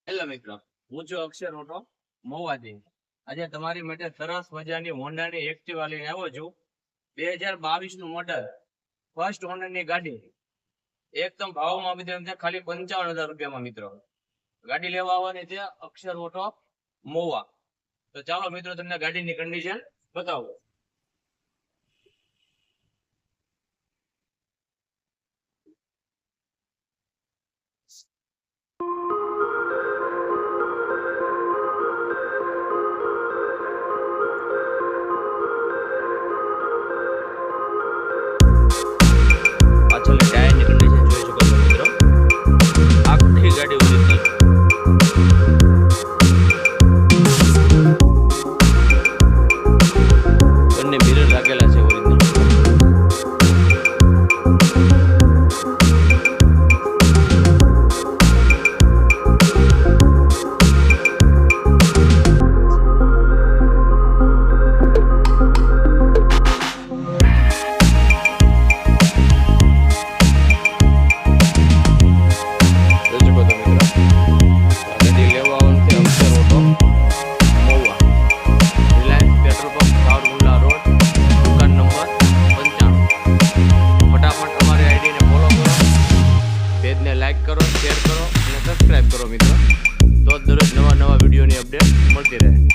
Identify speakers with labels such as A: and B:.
A: Hello મિત્રો, હું છું અક્ષર ઓટો મોવાથી. આજે તમારી માટે સરસ મજાની હોન્ડાની એક્ટિવા લઈને આવ્યો છું. 2022 નું મોડલ, ફર્સ્ટ ઓનરની ગાડી, એકદમ ભાવમાં મિત્રો ખાલી 55,000 રૂપિયામાં મિત્રો ગાડી લેવા આવવાની છે અક્ષર ઓટો મોવા. તો ચાલો મિત્રો તમને ગાડીની કન્ડિશન બતાવો. પાછળની ટાયરની કન્ડિશન જોઈ શકો છો મિત્રો, આખી ગાડી ઓરિજિનલ. બંને મિરર લાગેલા છે ઓરિજિનલ. લાઈક કરો, શેર કરો અને સબસ્ક્રાઇબ કરો મિત્રો, તો દરરોજ નવા વિડીયોની અપડેટ મળતી રહે.